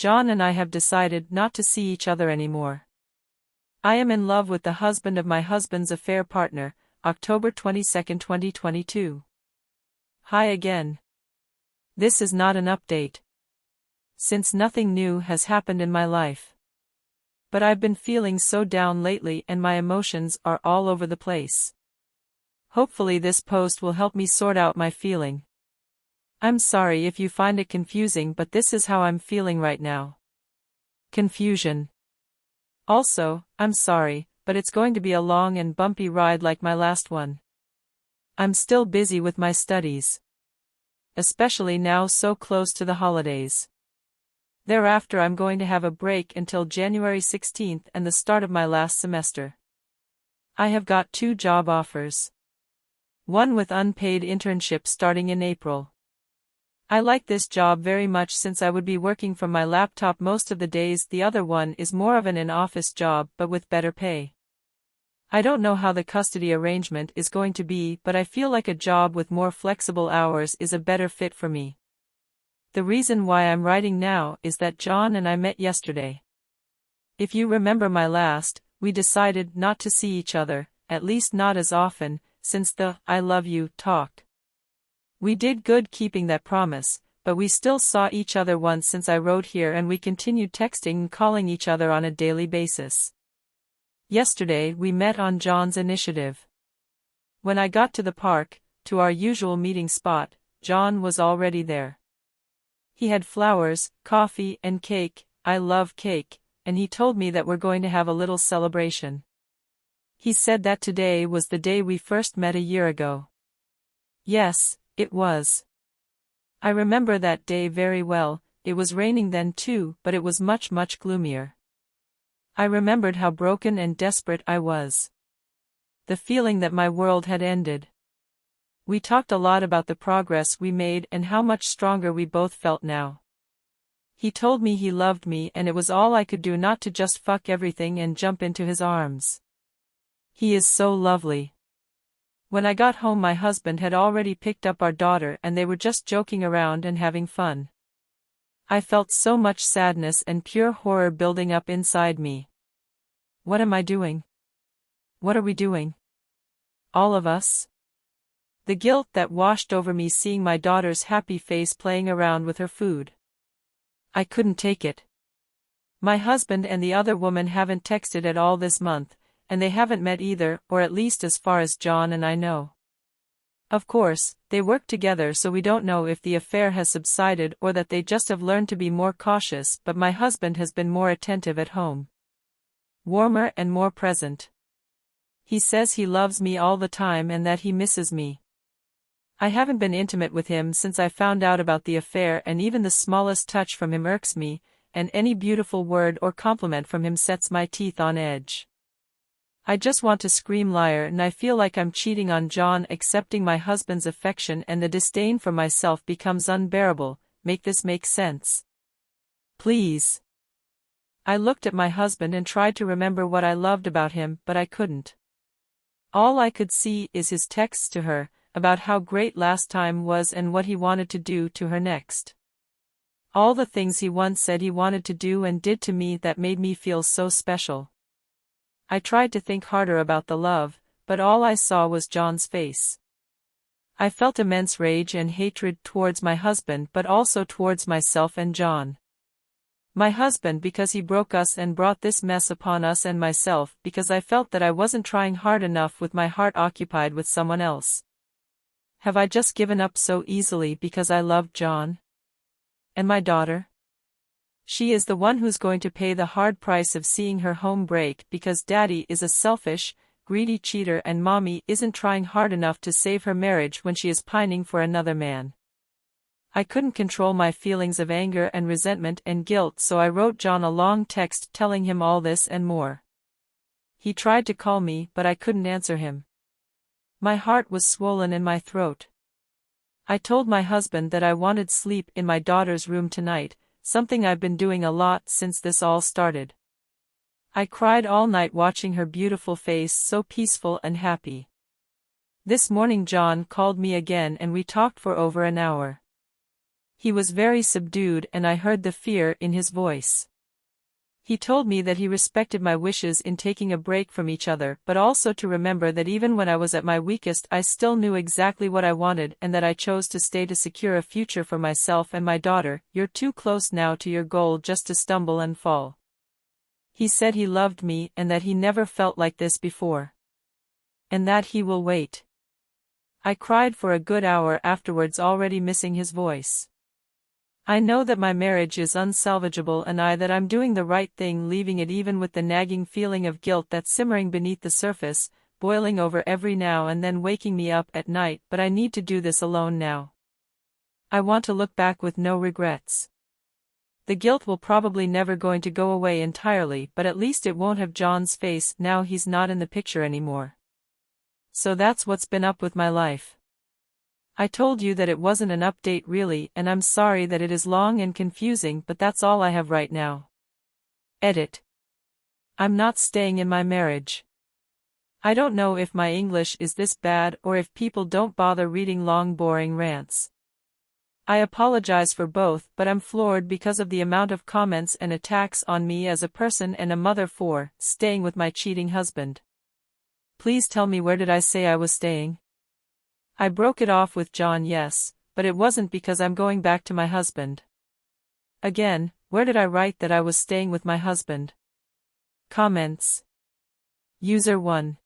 John and I have decided not to see each other anymore. I am in love with the husband of my husband's affair partner, October 22, 2022. Hi again. This is not an update, since nothing new has happened in my life. But I've been feeling so down lately and my emotions are all over the place. Hopefully this post will help me sort out my feeling. I'm sorry if you find it confusing, but this is how I'm feeling right now. Confusion. Also, I'm sorry, but it's going to be a long and bumpy ride like my last one. I'm still busy with my studies, especially now so close to the holidays. Thereafter I'm going to have a break until January 16th and the start of my last semester. I have got 2 job offers. One with unpaid internship starting in April. I like this job very much since I would be working from my laptop most of the days. The other one is more of an in-office job but with better pay. I don't know how the custody arrangement is going to be, but I feel like a job with more flexible hours is a better fit for me. The reason why I'm writing now is that John and I met yesterday. If you remember my last, we decided not to see each other, at least not as often, since the "I love you" talk. We did good keeping that promise, but we still saw each other once since I wrote here, and we continued texting and calling each other on a daily basis. Yesterday we met on John's initiative. When I got to the park, to our usual meeting spot, John was already there. He had flowers, coffee, and cake. I love cake, and he told me that we're going to have a little celebration. He said that today was the day we first met a year ago. Yes, it was. I remember that day very well. It was raining then too, but it was much, much gloomier. I remembered how broken and desperate I was. The feeling that my world had ended. We talked a lot about the progress we made and how much stronger we both felt now. He told me he loved me and it was all I could do not to just fuck everything and jump into his arms. He is so lovely. When I got home my husband had already picked up our daughter and they were just joking around and having fun. I felt so much sadness and pure horror building up inside me. What am I doing? What are we doing? All of us? The guilt that washed over me seeing my daughter's happy face playing around with her food. I couldn't take it. My husband and the other woman haven't texted at all this month, and they haven't met either, or at least as far as John and I know. Of course, they work together, so we don't know if the affair has subsided or that they just have learned to be more cautious, but my husband has been more attentive at home. Warmer and more present. He says he loves me all the time and that he misses me. I haven't been intimate with him since I found out about the affair, and even the smallest touch from him irks me, and any beautiful word or compliment from him sets my teeth on edge. I just want to scream liar, and I feel like I'm cheating on John. Accepting my husband's affection and the disdain for myself becomes unbearable. Make this make sense. Please. I looked at my husband and tried to remember what I loved about him, but I couldn't. All I could see is his texts to her, about how great last time was and what he wanted to do to her next. All the things he once said he wanted to do and did to me that made me feel so special. I tried to think harder about the love, but all I saw was John's face. I felt immense rage and hatred towards my husband, but also towards myself and John. My husband because he broke us and brought this mess upon us, and myself because I felt that I wasn't trying hard enough with my heart occupied with someone else. Have I just given up so easily because I loved John? And my daughter? She is the one who's going to pay the hard price of seeing her home break because Daddy is a selfish, greedy cheater and Mommy isn't trying hard enough to save her marriage when she is pining for another man. I couldn't control my feelings of anger and resentment and guilt, so I wrote John a long text telling him all this and more. He tried to call me, but I couldn't answer him. My heart was swollen in my throat. I told my husband that I wanted sleep in my daughter's room tonight, something I've been doing a lot since this all started. I cried all night watching her beautiful face, so peaceful and happy. This morning John called me again and we talked for over an hour. He was very subdued and I heard the fear in his voice. He told me that he respected my wishes in taking a break from each other, but also to remember that even when I was at my weakest I still knew exactly what I wanted and that I chose to stay to secure a future for myself and my daughter. You're too close now to your goal just to stumble and fall. He said he loved me and that he never felt like this before. And that he will wait. I cried for a good hour afterwards, already missing his voice. I know that my marriage is unsalvageable and that I'm doing the right thing, leaving it, even with the nagging feeling of guilt that's simmering beneath the surface, boiling over every now and then, waking me up at night. But I need to do this alone now. I want to look back with no regrets. The guilt will probably never going to go away entirely, but at least it won't have John's face now he's not in the picture anymore. So that's what's been up with my life. I told you that it wasn't an update really, and I'm sorry that it is long and confusing, but that's all I have right now. Edit. I'm not staying in my marriage. I don't know if my English is this bad or if people don't bother reading long boring rants. I apologize for both, but I'm floored because of the amount of comments and attacks on me as a person and a mother for staying with my cheating husband. Please tell me, where did I say I was staying? I broke it off with John, yes, but it wasn't because I'm going back to my husband. Again, where did I write that I was staying with my husband? Comments. User 1.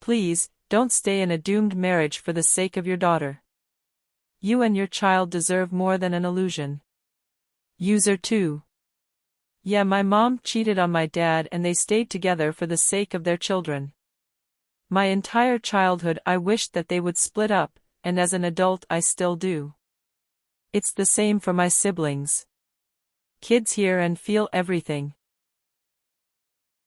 Please, don't stay in a doomed marriage for the sake of your daughter. You and your child deserve more than an illusion. User 2. Yeah, my mom cheated on my dad and they stayed together for the sake of their children. My entire childhood I wished that they would split up, and as an adult I still do. It's the same for my siblings. Kids hear and feel everything,